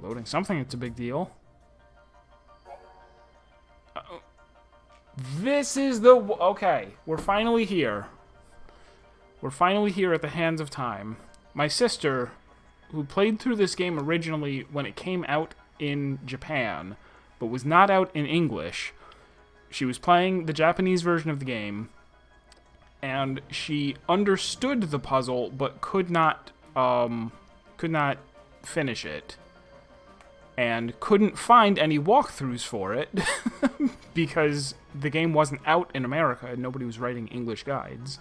Loading something, it's a big deal. This is the... Okay, we're finally here. We're finally here at the Hands of Time. My sister, who played through this game originally when it came out in Japan, but was not out in English, she was playing the Japanese version of the game, and she understood the puzzle, but could not finish it. And couldn't find any walkthroughs for it because the game wasn't out in America and nobody was writing English guides.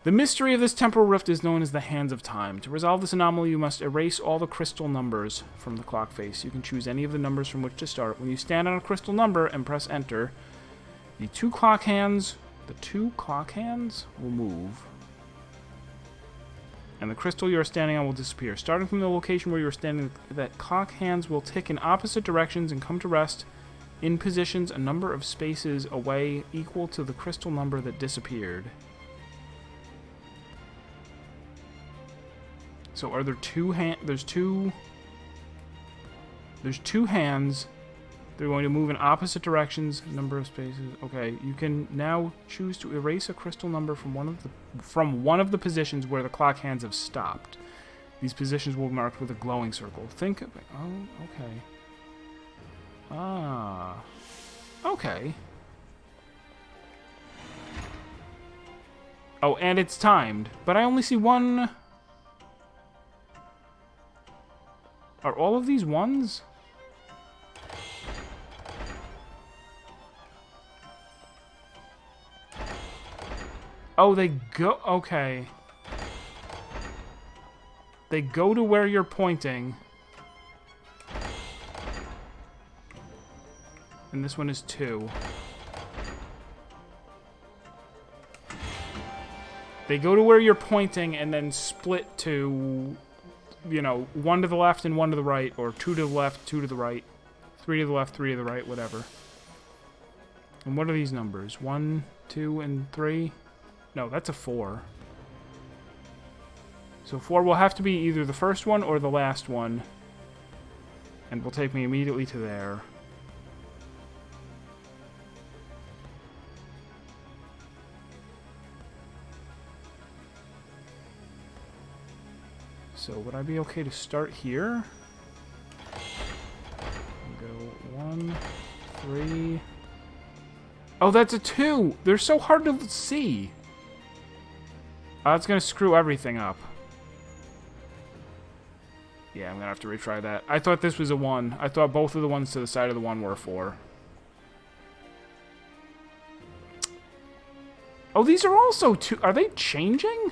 The mystery of this temporal rift is known as the Hands of Time. To resolve this anomaly, you must erase all the crystal numbers from the clock face. You can choose any of the numbers from which to start. When you stand on a crystal number and press enter, the two clock hands will move. And the crystal you are standing on will disappear. Starting from the location where you are standing, the clock hands will tick in opposite directions and come to rest in positions a number of spaces away equal to the crystal number that disappeared. So are there there's two hands. They're going to move in opposite directions, number of spaces. Okay, you can now choose to erase a crystal number from one of the positions where the clock hands have stopped. These positions will be marked with a glowing circle. Think of it. Oh, okay. Ah. Okay. Oh, and it's timed, but I only see one. Are all of these ones? Oh, they go... Okay. They go to where you're pointing. And this one is 2. They go to where you're pointing and then split to, you know, 1 to the left and 1 to the right, or 2 to the left, 2 to the right, 3 to the left, 3 to the right, whatever. And what are these numbers? 1, 2, and 3? No, that's a 4. So 4 will have to be either the first one or the last one. And will take me immediately to there. So would I be okay to start here? Go 1, 3... Oh, that's a 2! They're so hard to see! That's gonna screw everything up. Yeah, I'm gonna have to retry that. I thought this was a 1. I thought both of the ones to the side of the 1 were a 4. Oh, these are also 2. Are they changing?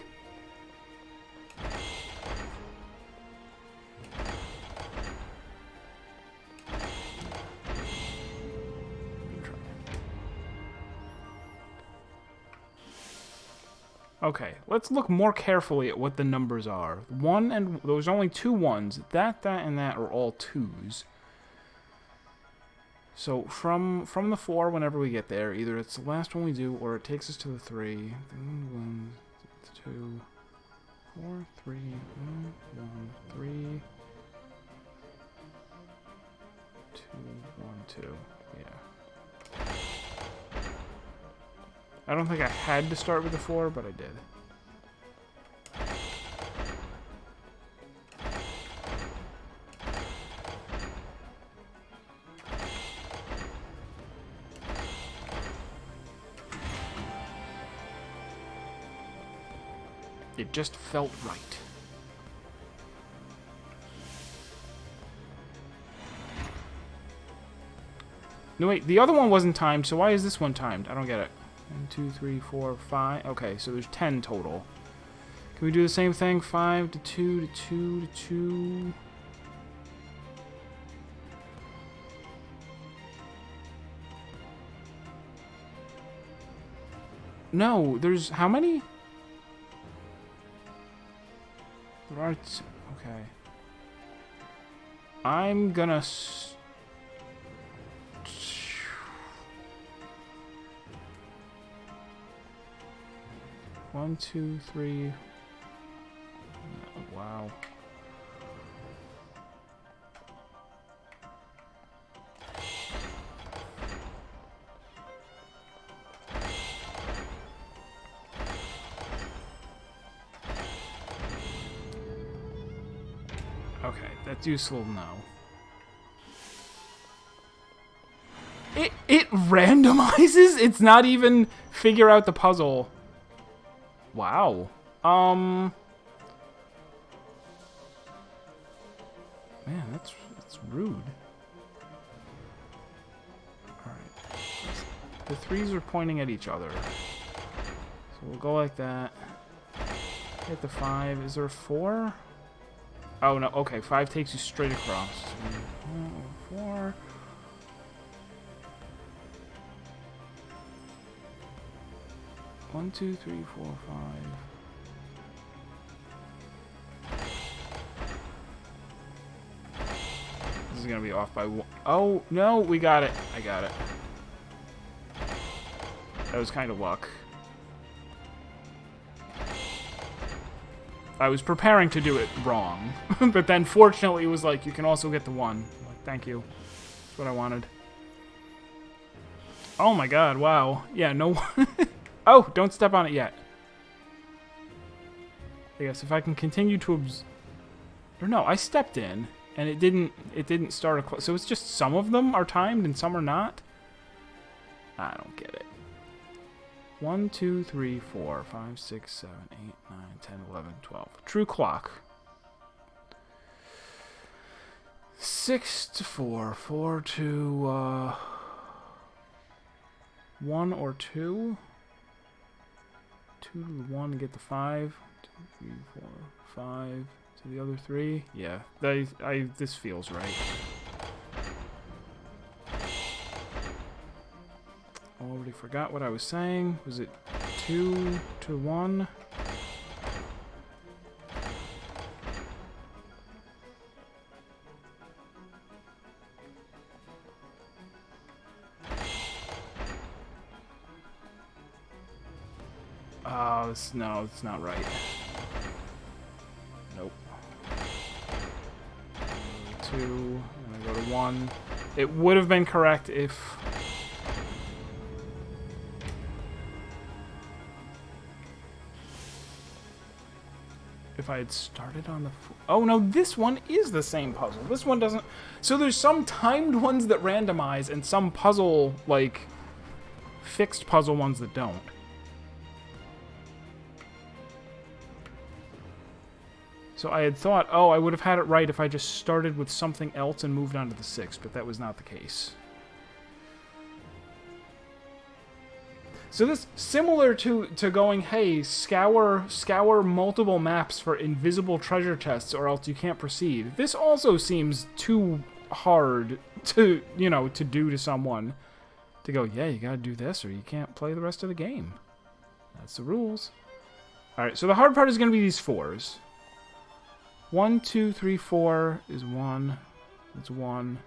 Okay, let's look more carefully at what the numbers are. 1 and... There's only 2 ones. That, and that are all 2s. So, from the 4, whenever we get there, either it's the last one we do, or it takes us to the 3. 1, 2, 4, 3, 1, 1, 3, 2, 1, 2. Yeah. I don't think I had to start with the 4, but I did. It just felt right. No, wait, the other one wasn't timed, so why is this one timed? I don't get it. 1, 2, 3, 4, 5. Okay, so there's 10 total. Can we do the same thing? 5 to 2 to 2 to 2. No, there's how many? There are okay. I'm gonna 1, 2, 3. Oh, wow. Okay, that's useful to know. It randomizes? It's not even figure out the puzzle. Wow. Man, that's rude. Alright. The 3s are pointing at each other. So we'll go like that. Hit the 5. Is there a 4? Oh, no. Okay, 5 takes you straight across. 4. One, 2, 3, 4, 5. This is gonna be off by 1. Oh, no, we got it. I got it. That was kind of luck. I was preparing to do it wrong, but then fortunately it was like, you can also get the 1. I'm like, thank you. That's what I wanted. Oh my god, wow. Yeah, no... Oh, don't step on it yet. I guess if I can continue to or no, I stepped in and it didn't start a so it's just some of them are timed and some are not? I don't get it. 1, 2, 3, 4, 5, 6, 7, 8, 9, 10, 11, 12. True clock. 6 to 4, 4 to 1 or 2. 2 to the 1 to get the 5. 2, 3, 4, 5 to the other 3. Yeah, this feels right. Already forgot what I was saying. Was it 2 to 1? No, it's not right. Nope. 2, and I go to 1. It would have been correct if... If I had started on the... Oh, no, this one is the same puzzle. This one doesn't... So there's some timed ones that randomize and some puzzle, like, fixed puzzle ones that don't. So I had thought, oh, I would have had it right if I just started with something else and moved on to the 6, but that was not the case. So this, similar to going, hey, scour multiple maps for invisible treasure chests or else you can't proceed. This also seems too hard to, you know, to do to someone. To go, yeah, you gotta do this or you can't play the rest of the game. That's the rules. Alright, so the hard part is gonna be these 4s. 1, 2, 3, 4 is 1. That's 1.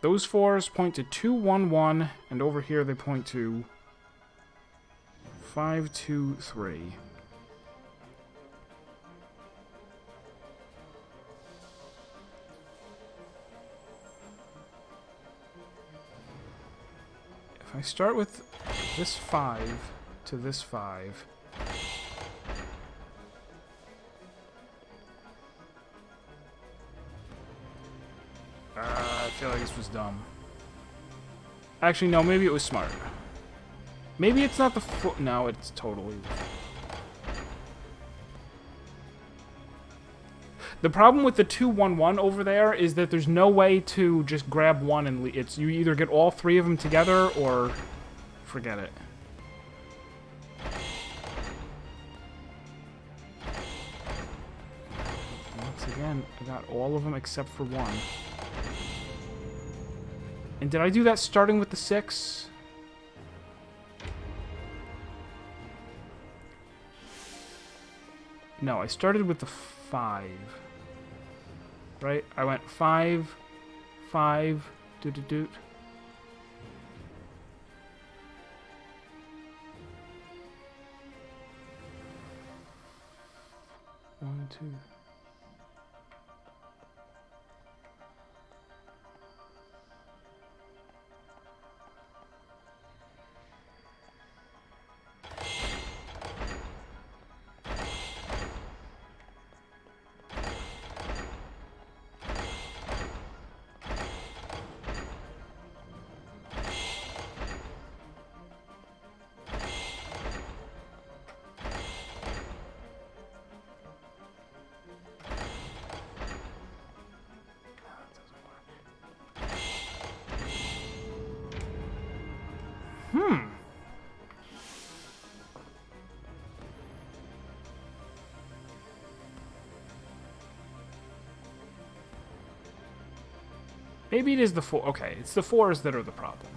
Those 4s point to 2, 1, 1, and over here they point to 5, 2, 3. If I start with this 5 to this 5... I feel like this was dumb. Actually, no, maybe it was smart. Maybe it's not the foot. No, it's totally... The problem with the 2, 1, 1 over there is that there's no way to just grab one and leave. It's you either get all 3 of them together or forget it. Once again, I got all of them except for 1. And did I do that starting with the 6? No, I started with the 5. Right? I went 5, 5, doot. 1, 2. Maybe it is the 4. Okay, it's the 4s that are the problem.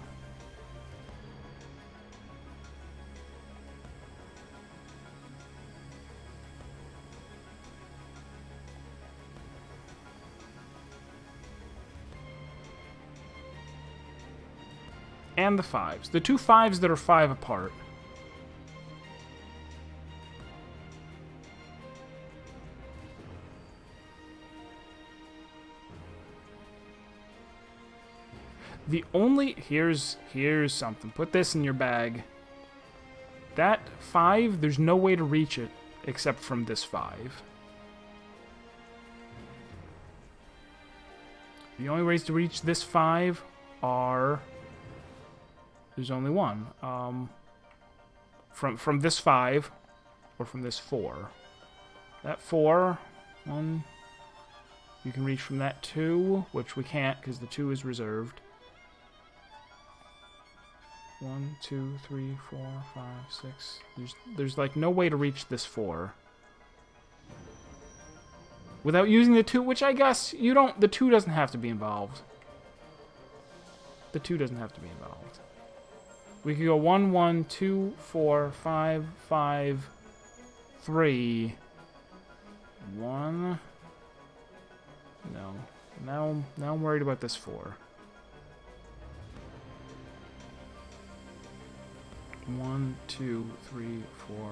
And the 5s. The two 5s that are 5 apart. The only... Here's something. Put this in your bag. That 5, there's no way to reach it except from this 5. The only ways to reach this 5 are... There's only one. From this 5 or from this 4. That 4, 1... You can reach from that 2, which we can't because the 2 is reserved. 1, 2, 3, 4, 5, 6. There's like no way to reach this 4 without using the 2, which I guess you don't. The 2 doesn't have to be involved. The 2 doesn't have to be involved. We could go 1, 1, 2, 4, 5, 5, 3, 1. No. Now I'm worried about this 4. 1, 2, 3, 4.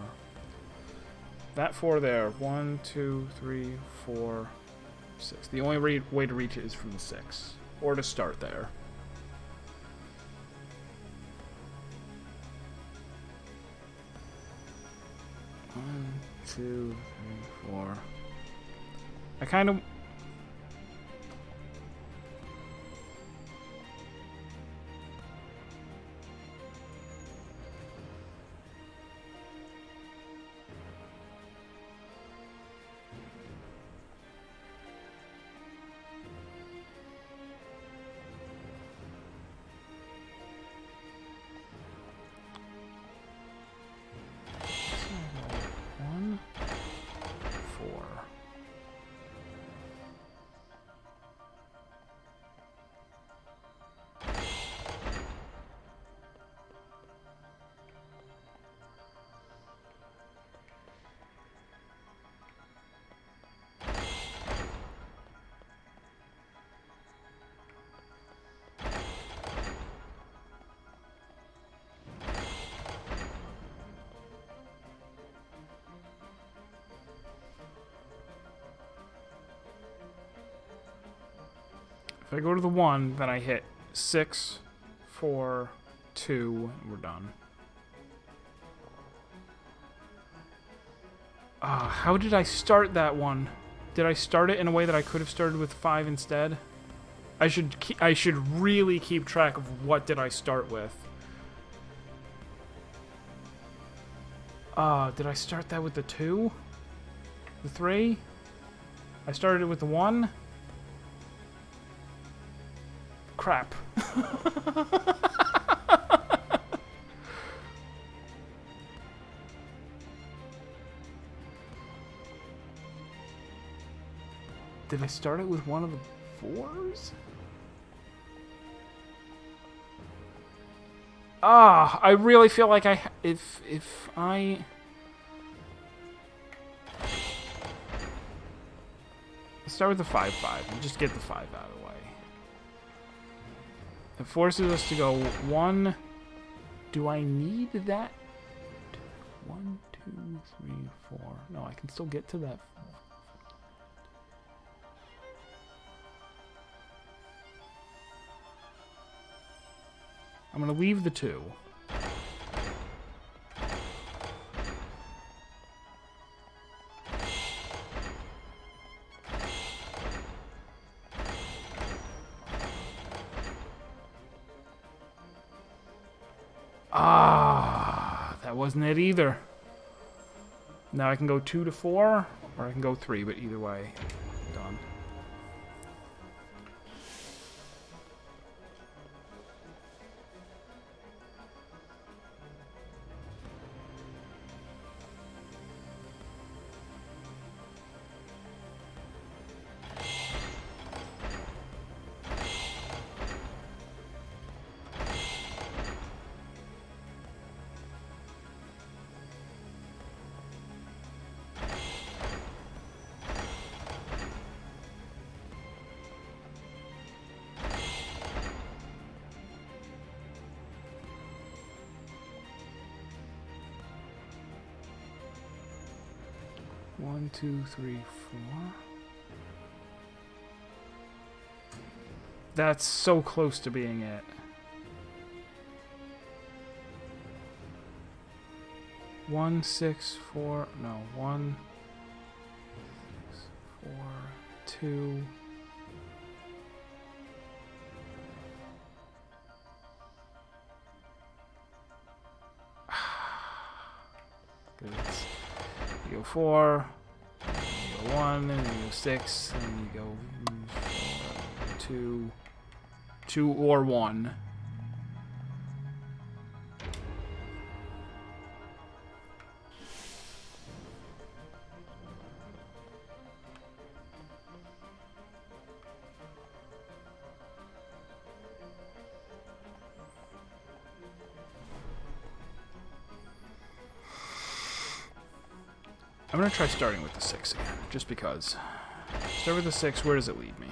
That 4 there. 1, 2, 3, 4, 6. The only way to reach it is from the 6. Or to start there. One, 2, 3, 4. I kind of... If I go to the 1, then I hit 6, 4, 2, and we're done. How did I start that one? Did I start it in a way that I could have started with 5 instead? I should really keep track of what did I start with. Did I start that with the 2? The 3? I started it with the 1? Crap. Did I start it with one of the 4s? I really feel like if I... Start with the 5, 5 and just get the 5 out of the way. It forces us to go 1. Do I need that? 1, 2, 3, 4. No, I can still get to that. I'm going to leave the 2. That wasn't it either. Now I can go 2 to 4, or I can go 3, but either way, done. 1, 2, 3, 4. That's so close to being it. One, 6, 4. No, 1, 6, 4, 2. You go 4, you go 1, and you go 6, and you go 4, 2, 2 or 1. I'm going to try starting with the 6 again, just because. Start with the 6, where does it lead me?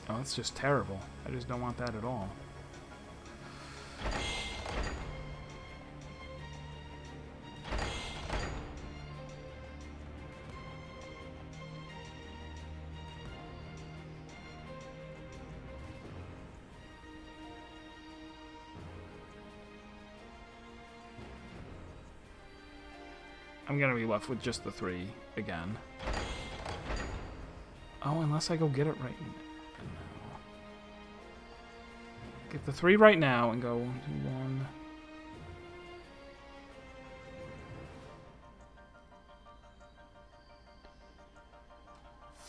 Oh, that's just terrible. I just don't want that at all. I'm gonna be left with just the 3 again. Oh, unless I go get it right now. Get the 3 right now and go 1, 2, 1.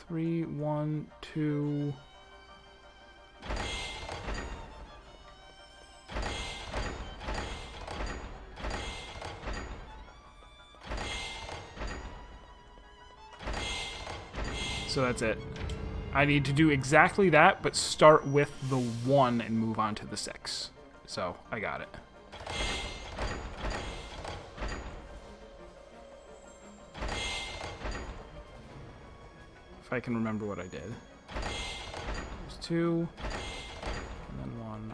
Three, 1, 2. So that's it. I need to do exactly that, but start with the 1 and move on to the 6. So, I got it. If I can remember what I did. There's 2, and then 1, and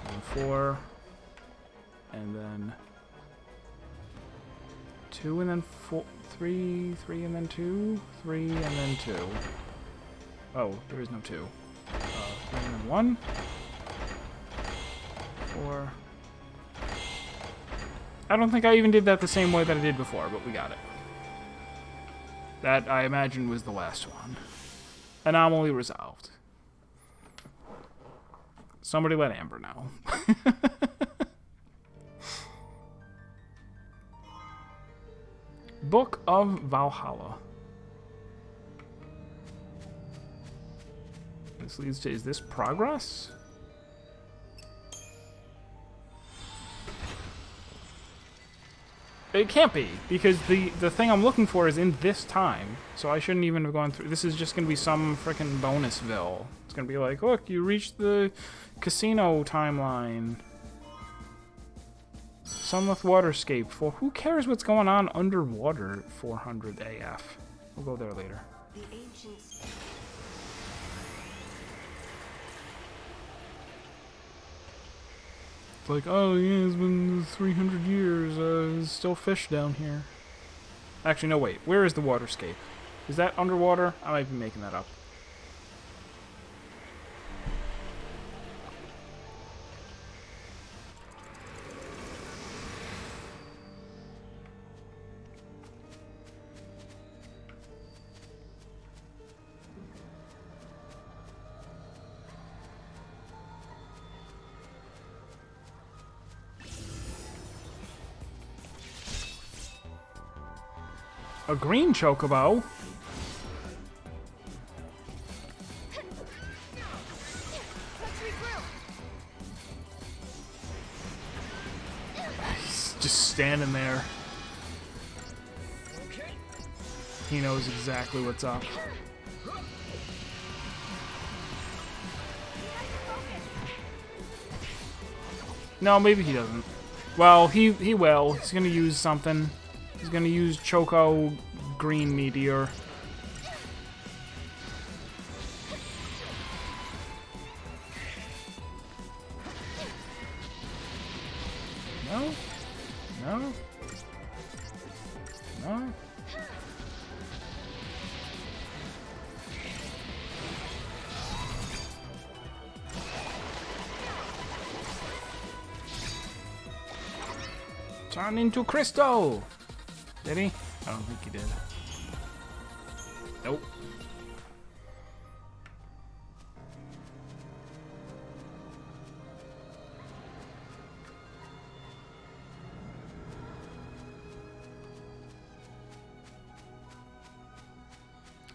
then 4, and then 2, and then 4, 3, 3, and then 2, 3, and then 2. Oh, there is no 2. 3 and then 1. 4. I don't think I even did that the same way that I did before, but we got it. That, I imagine, was the last one. Anomaly resolved. Somebody let Amber know. Book of Valhalla. This leads to, is this progress? It can't be, because the thing I'm looking for is in this time, so I shouldn't even have gone through. This is just going to be some frickin' bonusville. It's going to be like, look, you reached the casino timeline. Sunleth Waterscape. For who cares what's going on underwater? 400 AF. We'll go there later. The ancients. It's like, oh yeah, it's been 300 years. There's still fish down here. Actually, no, wait. Where is the waterscape? Is that underwater? I might be making that up. A green chocobo? He's just standing there. He knows exactly what's up. No, maybe he doesn't. Well, he will. He's gonna use something. He's gonna use Choco Green Meteor. No? No? No? Turn into Crystal! Did he? I don't think he did. Nope.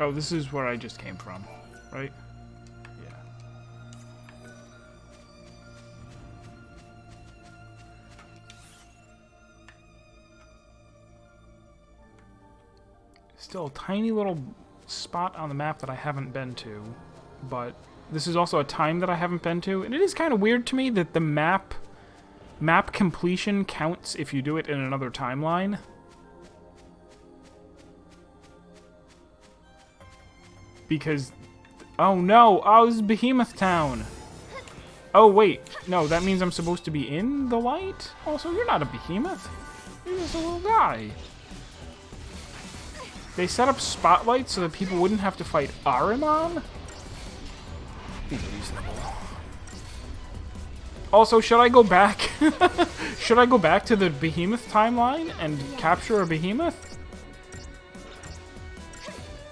Oh, this is where I just came from, right? Yeah. Still a tiny little spot on the map that I haven't been to, but this is also a time that I haven't been to, and it is kind of weird to me that the map completion counts if you do it in another timeline. Because, oh no, oh, this is Behemoth Town. Oh wait, no, that means I'm supposed to be in the light? Also, you're not a behemoth. You're just a little guy. They set up spotlights so that people wouldn't have to fight Ahriman? Be reasonable. Also, should I go back? Should I go back to the Behemoth timeline and capture a behemoth?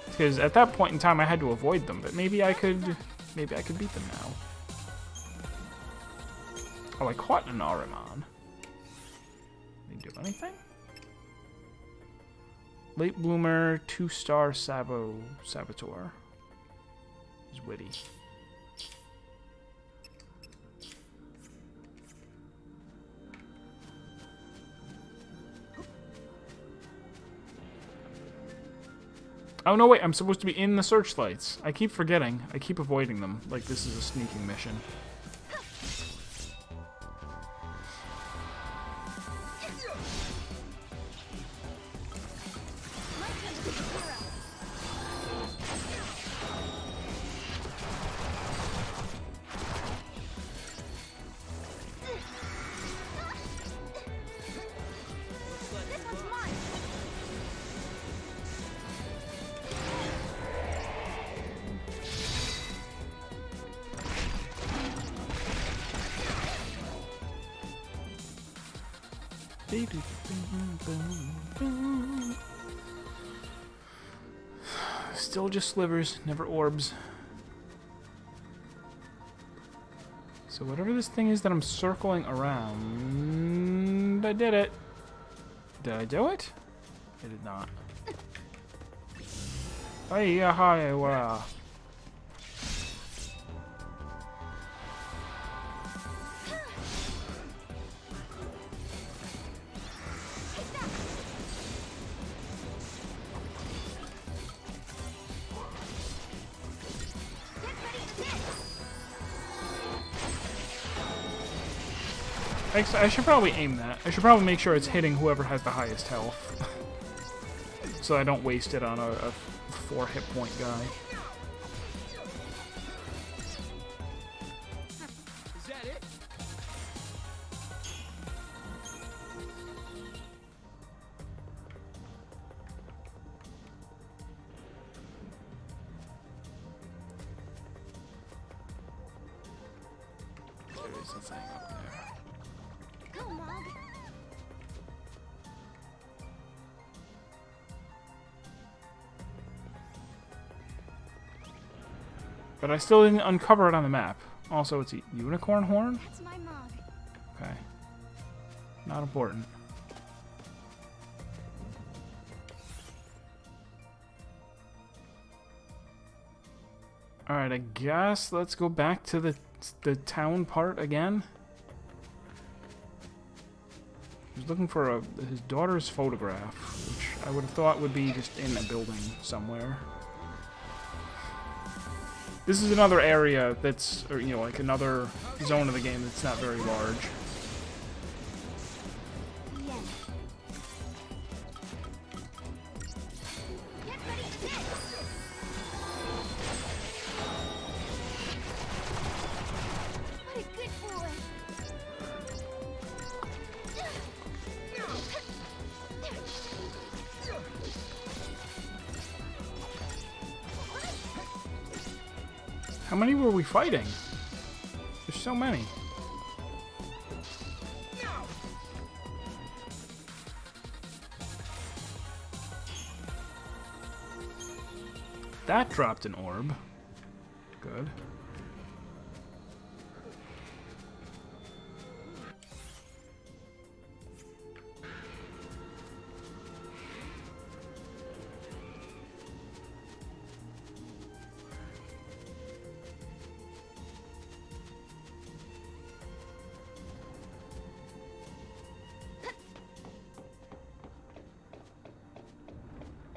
Because at that point in time, I had to avoid them, but maybe I could beat them now. Oh, I caught an Ahriman. Did he do anything? Late bloomer, 2-star Saboteur. He's witty. Oh no, wait, I'm supposed to be in the searchlights. I keep forgetting. I keep avoiding them, like this is a sneaking mission. Still just slivers, never orbs. So whatever this thing is that I'm circling around, I did it. Did I do it? I did not. Hey, hi, wow. I should probably aim that. I should probably make sure it's hitting whoever has the highest health. So I don't waste it on a 4 hit point guy. Is that it? There is a thing up there. But I still didn't uncover it on the map. Also, it's a unicorn horn? That's my mom. Okay. Not important. Alright, I guess let's go back to the town part again. He was looking for his daughter's photograph, which I would have thought would be just in a building somewhere. This is another area that's, or, you know, like another zone of the game that's not very large. many were we fighting? There's so many. That dropped an orb. Good.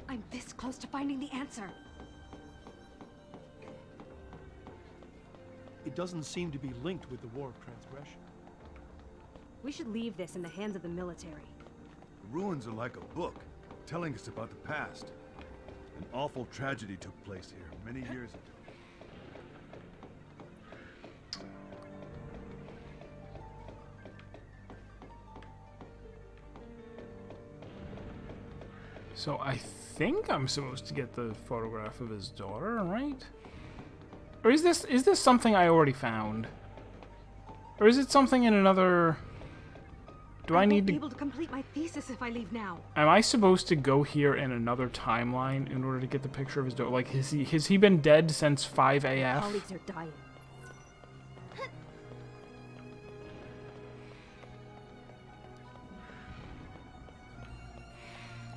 I'm this close to finding the answer. It doesn't seem to be linked with the War of Transgression. We should leave this in the hands of the military. The ruins are like a book, telling us about the past. An awful tragedy took place here many years ago. So I think I'm supposed to get the photograph of his daughter, right? Or is this something I already found? Or is it something in another... Do I need to... be able to complete my thesis if I leave now. Am I supposed to go here in another timeline in order to get the picture of his daughter? Like, has he been dead since 5 AF? Colleagues are dying.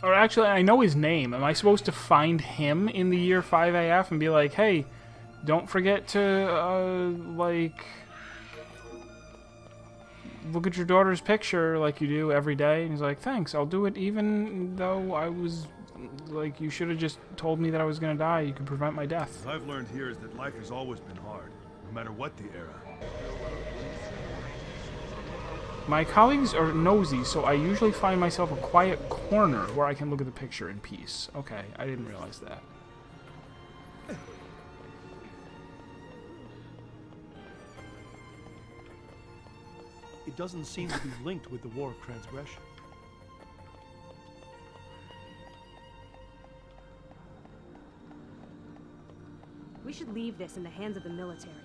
Or actually, I know his name. Am I supposed to find him in the year 5 AF and be like, hey, don't forget to, like, look at your daughter's picture like you do every day? And he's like, thanks, I'll do it even though I was, like, you should have just told me that I was going to die. You could prevent my death. What I've learned here is that life has always been hard, no matter what the era. My colleagues are nosy, so I usually find myself a quiet corner where I can look at the picture in peace. Okay, I didn't realize that. It doesn't seem to be linked with the War of Transgression. We should leave this in the hands of the military.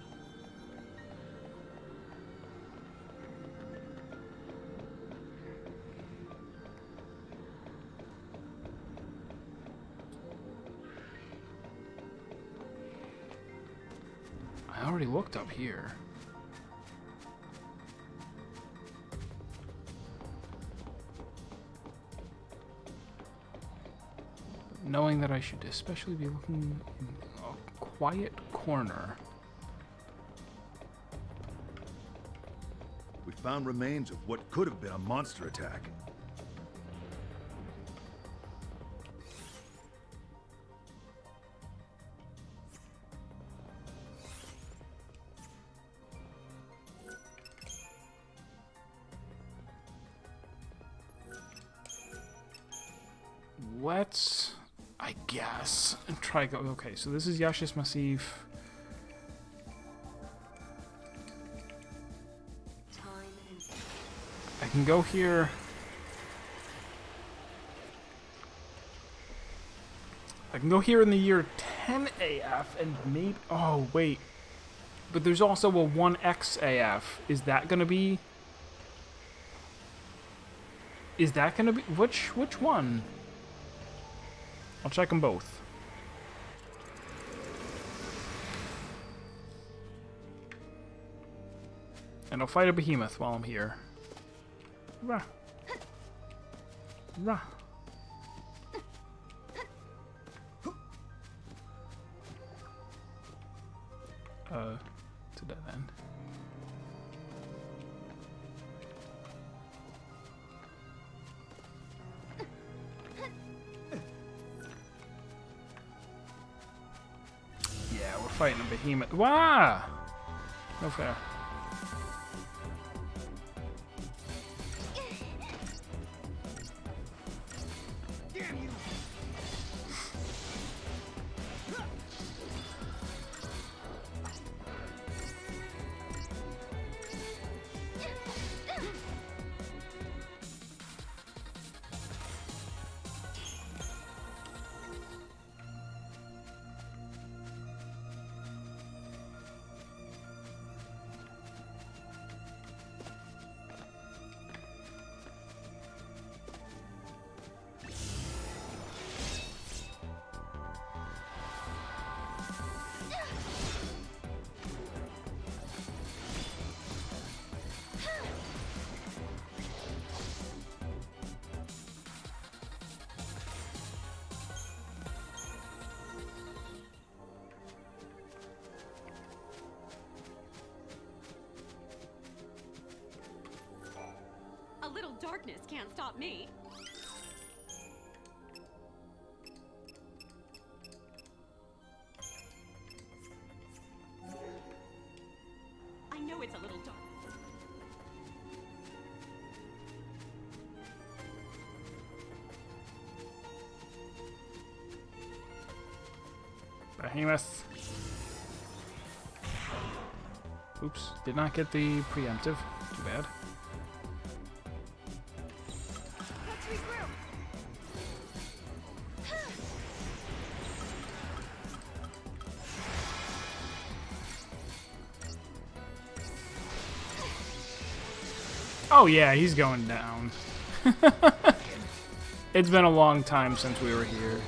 I already looked up here. Knowing that I should especially be looking in a quiet corner. We found remains of what could have been a monster attack. Let's, I guess, and try go. Okay, so this is Yashis Massif. I can go here. I can go here in the year 10 AF and maybe... Oh, wait. But there's also a 1X AF. Is that going to be... Is that going to be... Which one? I'll check them both. And I'll fight a behemoth while I'm here. Rah. Rah. It's a dead end. Yeah, we're fighting a behemoth. Wah! No fair. darkness can't stop me. I know it's a little dark. Behemoth. Oops, did not get the preemptive. Too bad. Let's regroup. Oh yeah, he's going down. It's been a long time since we were here.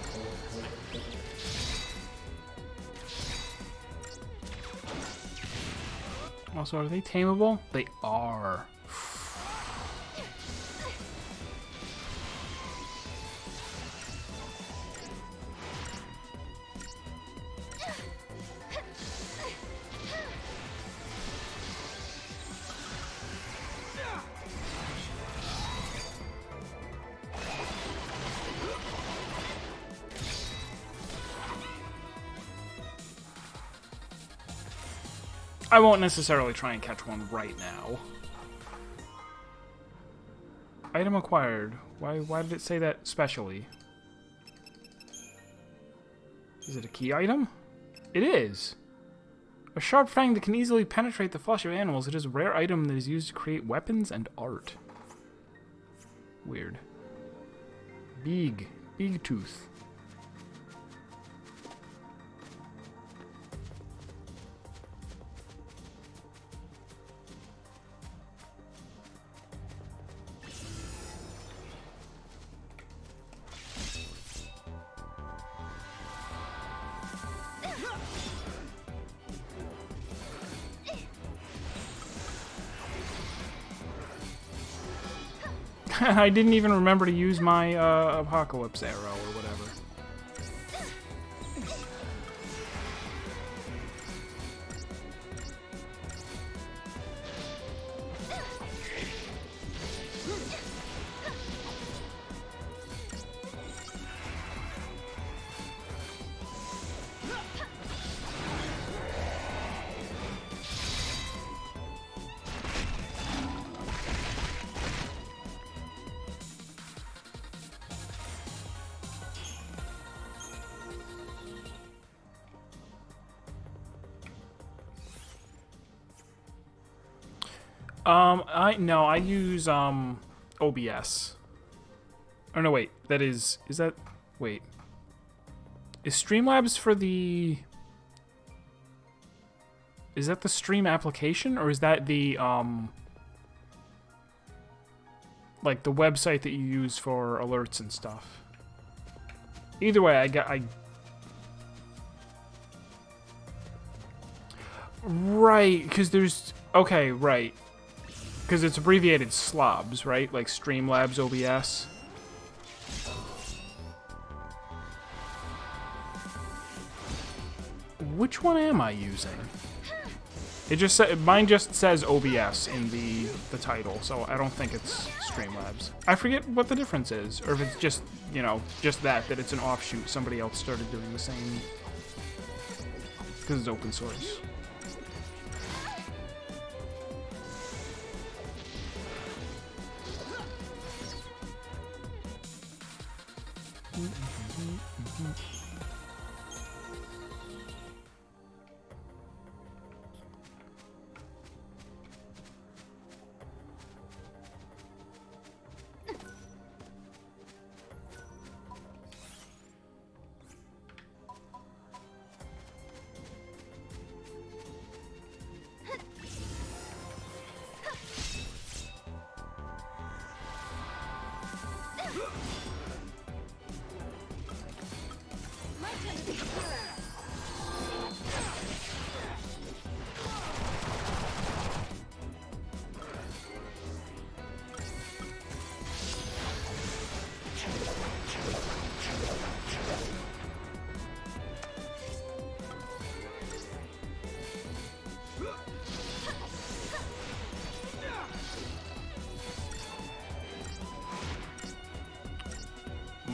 Also, are they tameable? They are. I won't necessarily try and catch one right now. Item acquired. Why did it say that specially? Is it a key item? It is. A sharp fang that can easily penetrate the flesh of animals. It is a rare item that is used to create weapons and art. Weird. Big tooth. I didn't even remember to use my apocalypse arrow or whatever. I use OBS. Oh no, wait. Is that wait. Is Streamlabs for the Is that the stream application, or is that the like the website that you use for alerts and stuff? Either way, right, because there's okay, right. Because it's abbreviated SLOBs, right? Like Streamlabs OBS. Which one am I using? It just mine just says OBS in the title, so I don't think it's Streamlabs. I forget what the difference is, or if it's just, you know, just that it's an offshoot. Somebody else started doing the same because it's open source.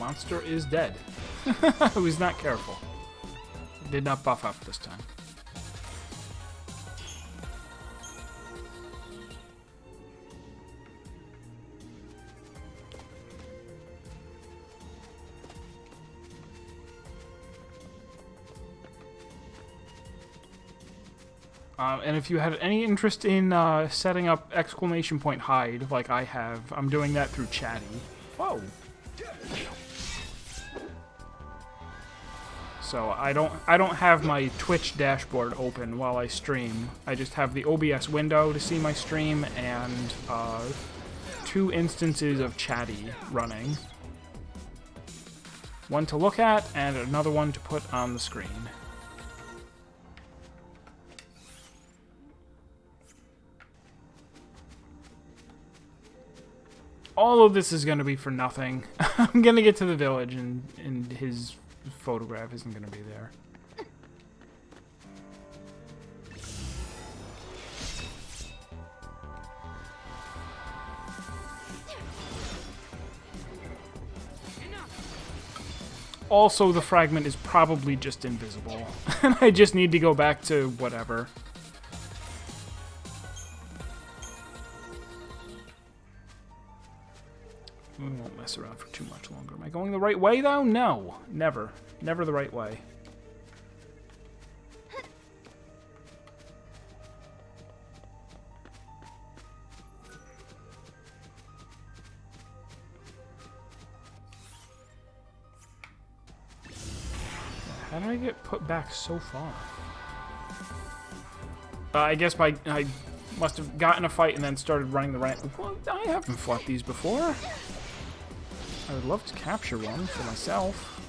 monster is dead. I was not careful. Did not buff up this time. And if you had any interest in setting up exclamation point hide, like I have, I'm doing that through Chatty. Whoa. So I don't have my Twitch dashboard open while I stream. I just have the OBS window to see my stream and 2 instances of Chatty running. One to look at and another one to put on the screen. All of this is going to be for nothing. I'm going to get to the village and his photograph isn't going to be there. Also, the fragment is probably just invisible. And I just need to go back to whatever. We won't mess around for too much longer. Am I going the right way, though? No. Never. Never the right way. How did I get put back so far? I guess I must have gotten a fight and then started running the ramp. Well, I haven't fought these before. I would love to capture one for myself.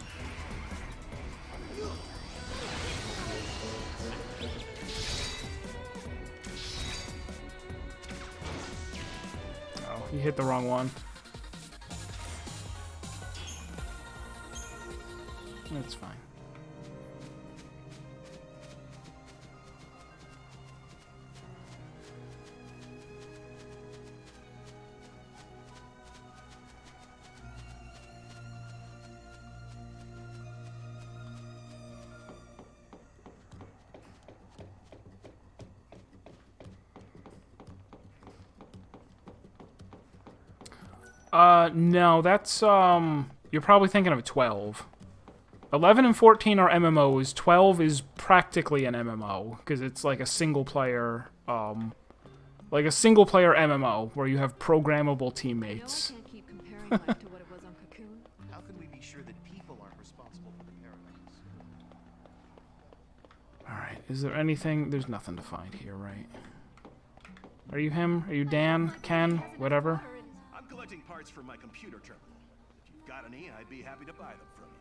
Oh, he hit the wrong one. That's fine. No, that's, you're probably thinking of 12. 11 and 14 are MMOs. 12 is practically an MMO, because it's like a single-player, MMO, where you have programmable teammates. I can't keep comparing life to what it was on Cocoon. How can we be sure that people aren't responsible for the paradox? Alright, is there anything? There's nothing to find here, right? Are you him? Are you Dan? Ken? Whatever? I'm collecting parts for my computer terminal. If you've got any, I'd be happy to buy them from you.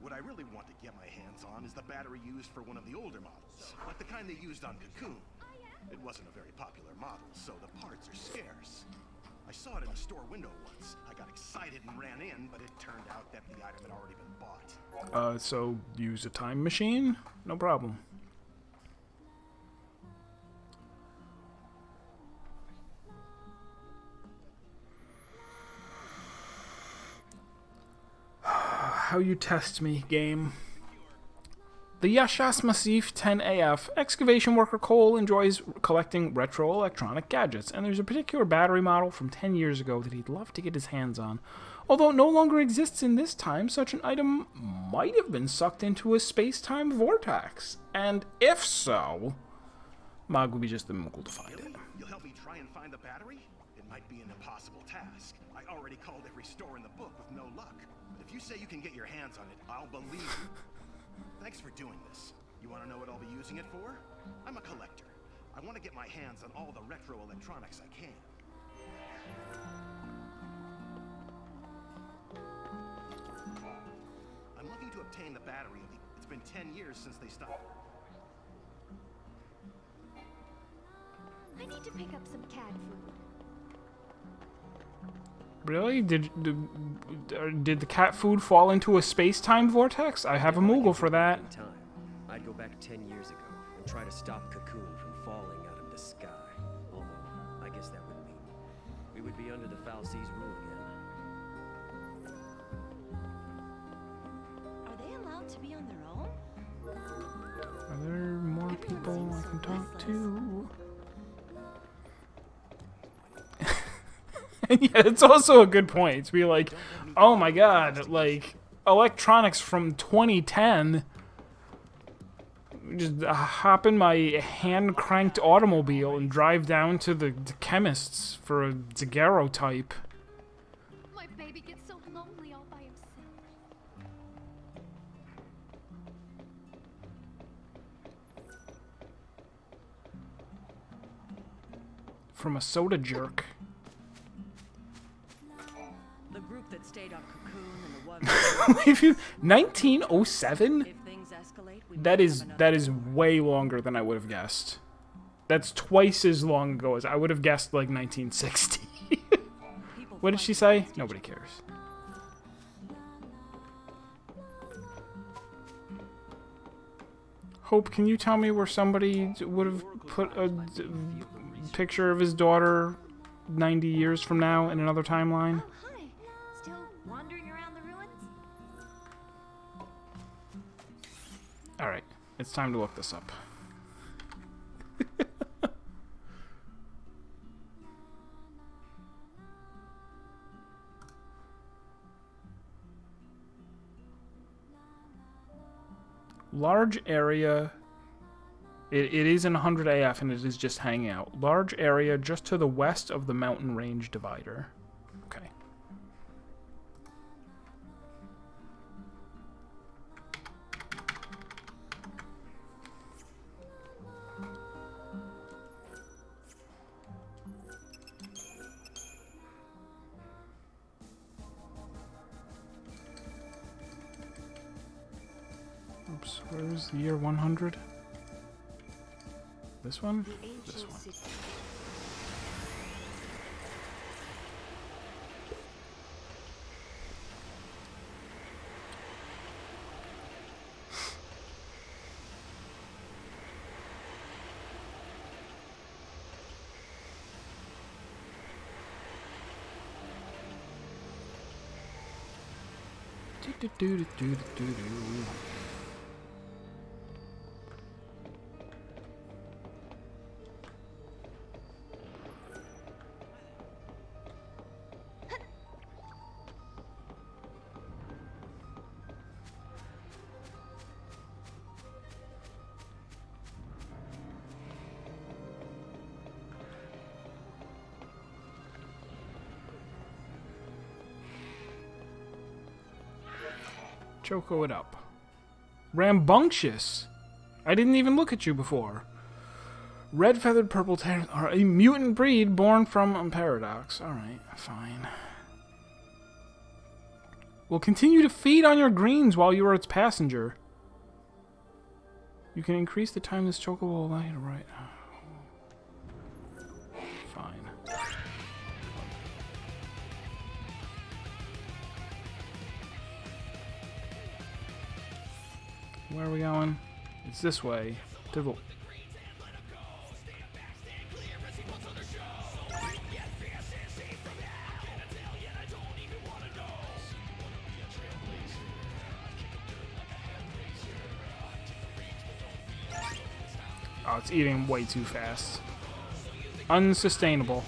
What I really want to get my hands on is the battery used for one of the older models, like the kind they used on Cocoon. It wasn't a very popular model, so the parts are scarce. I saw it in a store window once. I got excited and ran in, but it turned out that the item had already been bought. So use a time machine? No problem. How you test me, game. The Yashas Massif 10AF excavation worker Cole enjoys collecting retro electronic gadgets, and there's a particular battery model from 10 years ago that he'd love to get his hands on. Although it no longer exists in this time, such an item might have been sucked into a space-time vortex. And if so, Mog would be just the Moogle to find it. You'll help me try and find the battery? It might be an impossible task. I already called every store in the book with no luck. But if you say you can get your hands on it, I'll believe you. Thanks for doing this. You want to know what I'll be using it for? I'm a collector. I want to get my hands on all the retro electronics I can. I'm looking to obtain the battery of the... It's been 10 years since they stopped. I need to pick up some cat food. Really? Did the cat food fall into a space-time vortex? I have a Moogle for that. Time. I'd go back 10 years ago and try to stop Cocoon from falling out of the sky. Although, I guess that would mean we would be under the Foul Seas rule again. Yeah, it's also a good point to be like, oh my god, like, electronics from 2010. Just hop in my hand-cranked automobile and drive down to the chemist's for a daguerreotype. My baby gets so lonely all by himself. From a soda jerk. The group that stayed on Cocoon and the one If you 1907? if things escalate, we That might is have that enough is way longer than I would have guessed. That's twice as long ago as I would have guessed, like 1960. people What did fight she say? against each Nobody other. cares. Hope, can you tell me where somebody would have put a picture of his daughter 90 years from now in another timeline? Oh, hi. Still wandering around the ruins? Alright, it's time to look this up. Large area. It is in 100 AF and it is just hanging out. Large area just to the west of the mountain range divider. Okay. Oops, where's the year 100? This one? This one. Do-do-do-do-do-do-do. Choco it up. Rambunctious. I didn't even look at you before. Red-feathered purple terrors are a mutant breed born from a paradox. Alright, fine. Will continue to feed on your greens while you are its passenger. You can increase the time this choco will allow you to ride. Fine. Where are we going? It's this way. To the... Oh, it's eating way too fast. Unsustainable.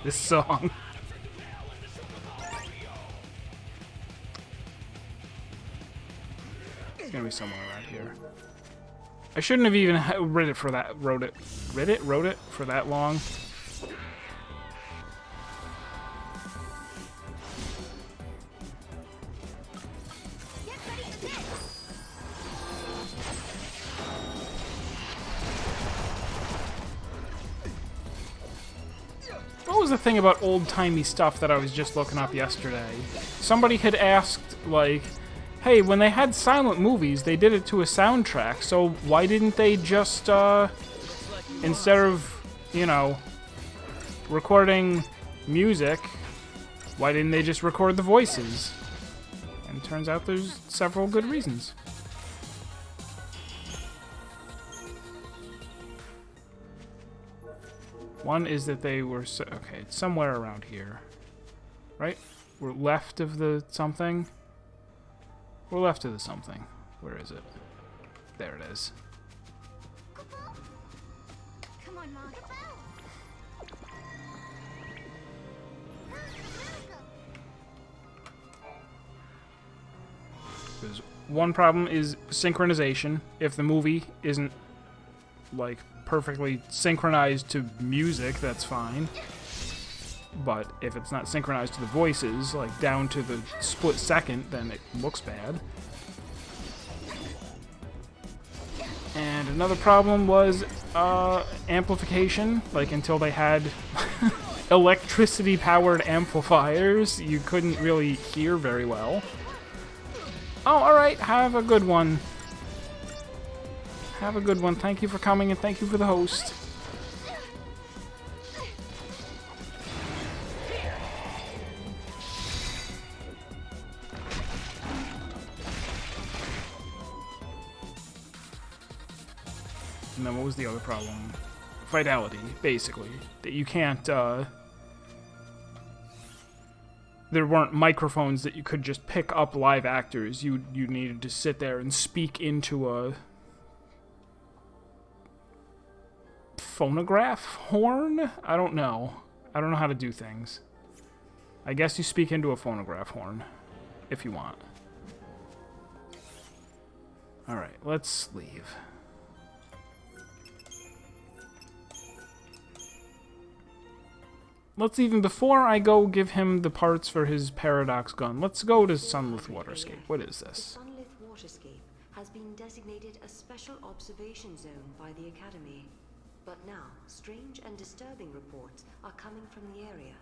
This song. It's gonna be somewhere around here. I shouldn't have even wrote it for that long. What was the thing about old-timey stuff that I was just looking up yesterday? Somebody had asked, like, hey, when they had silent movies, they did it to a soundtrack, so why didn't they just, instead of, you know, recording music, why didn't they just record the voices? And it turns out there's several good reasons. One is that they were okay, it's somewhere around here. Right? We're left of the something. We're left of the something. Where is it? There it is. Come on, Mom. There's one problem is synchronization. If the movie isn't like perfectly synchronized to music, that's fine. But if it's not synchronized to the voices, like down to the split second, then it looks bad. And another problem was amplification. Like until they had electricity-powered amplifiers, you couldn't really hear very well. Oh, alright, have a good one. Have a good one. Thank you for coming and thank you for the host. And then what was the other problem? Fidelity, basically. That you can't, there weren't microphones that you could just pick up live actors. You needed to sit there and speak into a phonograph horn? I don't know. I don't know how to do things. I guess you speak into a phonograph horn, if you want. Alright, let's leave. Let's even, before I go give him the parts for his paradox gun, let's go to Sunlith Waterscape. What is this? The Sunlith Waterscape has been designated a special observation zone by the Academy. But now, strange and disturbing reports are coming from the area.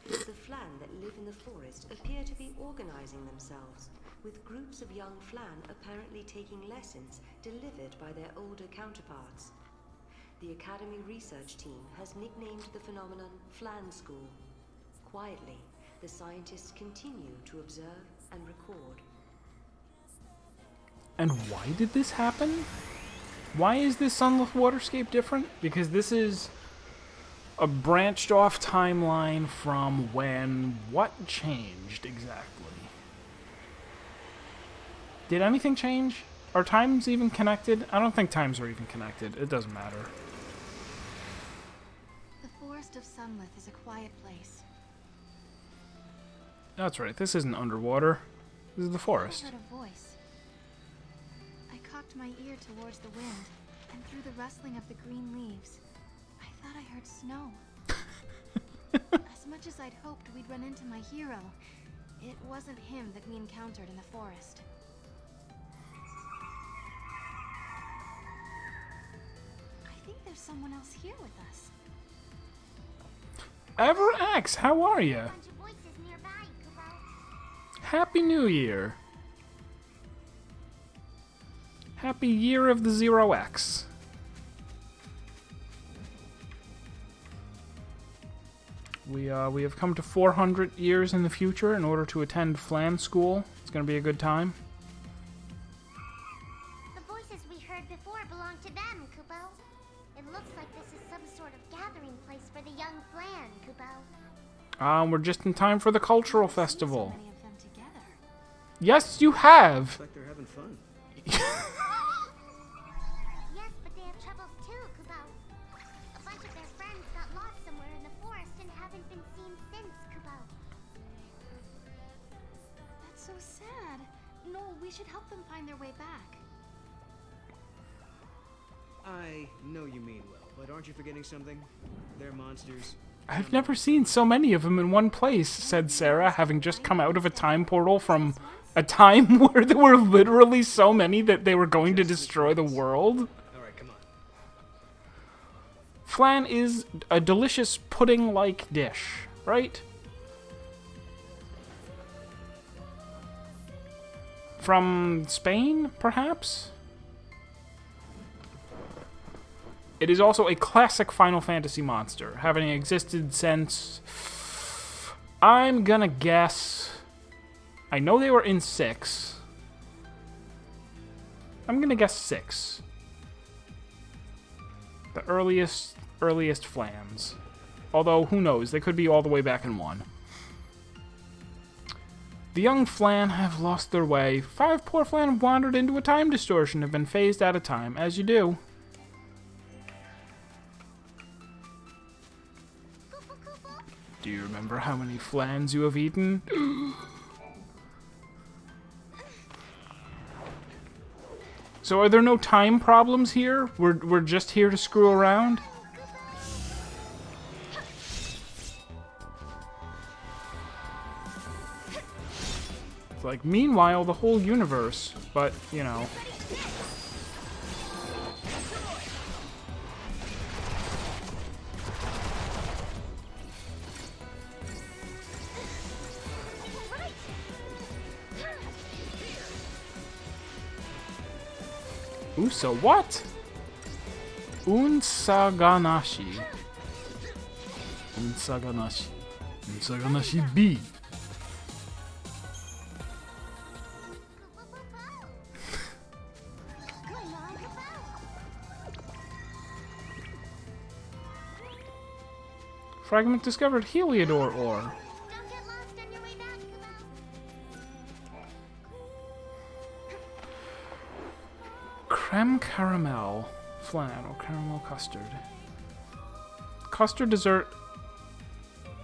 The Flan that live in the forest appear to be organizing themselves, with groups of young Flan apparently taking lessons delivered by their older counterparts. The Academy research team has nicknamed the phenomenon Flan School. Quietly, the scientists continue to observe and record. And why did this happen? Why is this Sunlith Waterscape different? Because this is a branched off timeline from when what changed exactly? Did anything change? Are times even connected? I don't think times are even connected. It doesn't matter. The forest of Sunlith is a quiet place. That's right. This isn't underwater. This is the forest. I heard a voice. I cocked my ear towards the wind, and through the rustling of the green leaves, I thought I heard snow. As much as I'd hoped we'd run into my hero, it wasn't him that we encountered in the forest. I think there's someone else here with us. EverX, how are you? Bunch of voices nearby, Kubo. Happy New Year. Happy Year of the Zero X. We have come to 400 years in the future in order to attend Flan School. It's going to be a good time. The voices we heard before belong to them, Kubo. It looks like this is some sort of gathering place for the young Flan, Kubo. We're just in time for the cultural festival. So many of them together. Yes, you have. Looks like they're having fun. Yes, but they have troubles too, Kubo. A bunch of their friends got lost somewhere in the forest and haven't been seen since, Kubo. That's so sad. No, we should help them find their way back. I know you mean well, but aren't you forgetting something? They're monsters. I've never seen so many of them in one place, said Sarah, having just come out of a time portal from a time where there were literally so many that they were going to destroy the world. Alright, come on. Flan is a delicious pudding-like dish, right? From Spain, perhaps? It is also a classic Final Fantasy monster, having existed since... I'm gonna guess... I know they were in 6. I'm gonna guess 6. The earliest Flans. Although, who knows, they could be all the way back in 1. The young Flan have lost their way. 5 poor Flan have wandered into a time distortion, have been phased out of time, as you do. Do you remember how many Flans you have eaten? So are there no time problems here? We're just here to screw around? It's like, meanwhile, the whole universe, but, you know. Usa what? Unsaganashi. Unsaganashi. Unsaganashi B. Fragment discovered Heliodor ore. Creme caramel flan or caramel custard. Custard dessert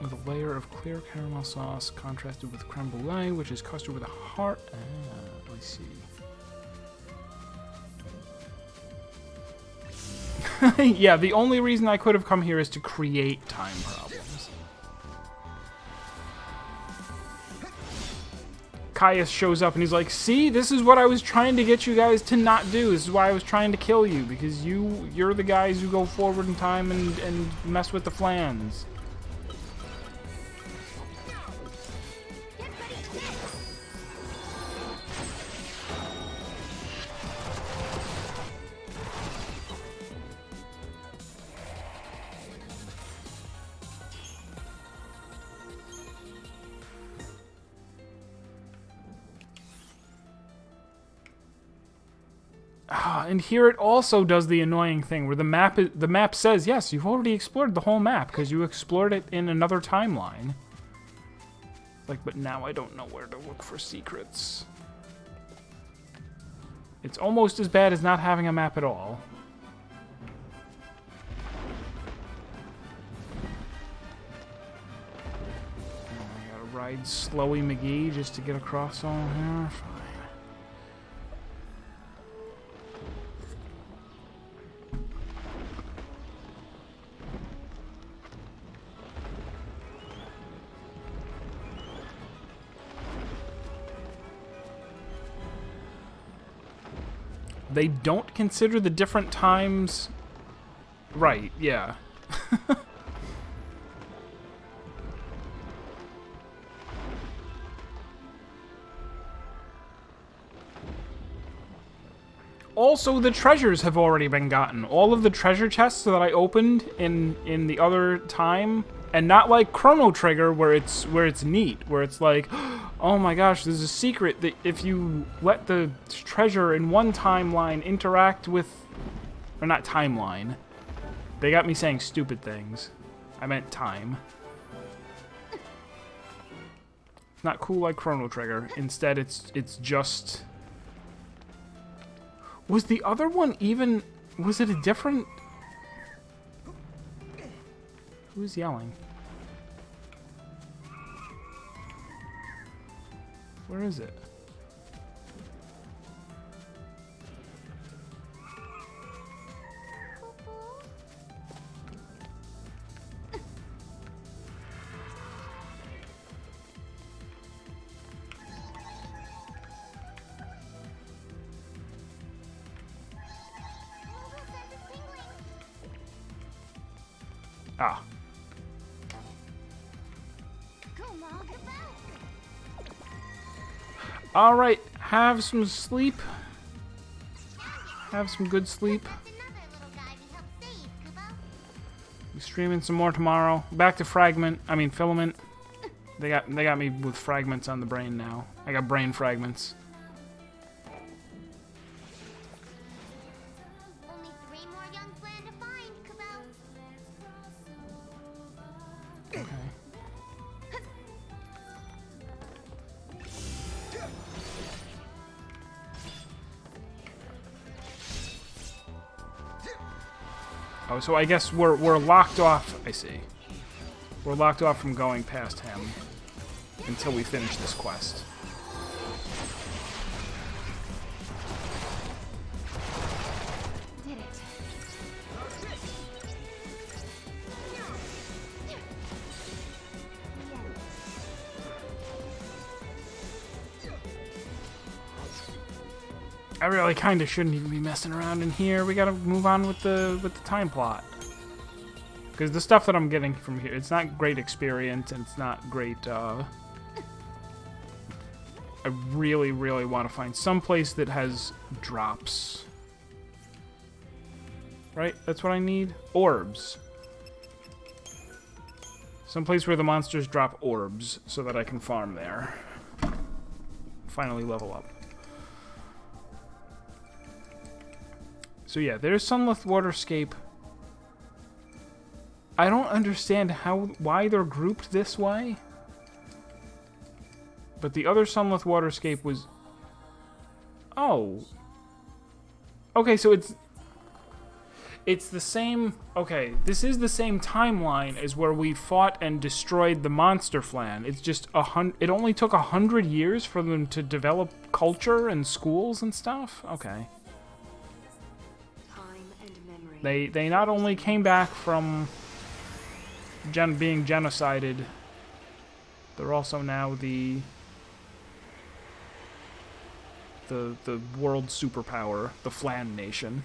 with a layer of clear caramel sauce contrasted with creme brulee, which is custard with a heart. Ah, I see. Yeah, the only reason I could have come here is to create time problems. Caius shows up and he's like, see, this is what I was trying to get you guys to not do. This is why I was trying to kill you, because you're the guys who go forward in time and mess with the Flans. And here it also does the annoying thing where the map says, yes, you've already explored the whole map because you explored it in another timeline. Like, but now I don't know where to look for secrets. It's almost as bad as not having a map at all. I gotta ride Slowy McGee just to get across all here. Fine. They don't consider the different times... Right, yeah. Also, the treasures have already been gotten. All of the treasure chests that I opened in the other time, and not like Chrono Trigger where it's neat, where it's like, oh my gosh, there's a secret that if you let the treasure in one timeline interact with, or not timeline. They got me saying stupid things. I meant time. It's not cool like Chrono Trigger. Instead, it's just. Was the other one even? Was it a different? Who's yelling? Where is it? Ah. Alright, have some sleep. Have some good sleep. Be streaming some more tomorrow. Back to Filament. They got me with fragments on the brain now. I got brain fragments. Oh, so I guess we're locked off. I see. We're locked off from going past him until we finish this quest. Did it. I really kind of shouldn't even be messing around in here. We gotta move on with the time plot. Because the stuff that I'm getting from here, it's not great experience, and it's not great, I really, really want to find some place that has drops. Right? That's what I need? Orbs. Some place where the monsters drop orbs, so that I can farm there. Finally level up. So yeah, there's Sunleth Waterscape. I don't understand why they're grouped this way. But the other Sunleth Waterscape was... Oh. Okay, so it's the same... Okay, this is the same timeline as where we fought and destroyed the Monster Flan. It's just it only took 100 years for them to develop culture and schools and stuff? Okay. They not only came back from being genocided, they're also now the world superpower, the Flan Nation.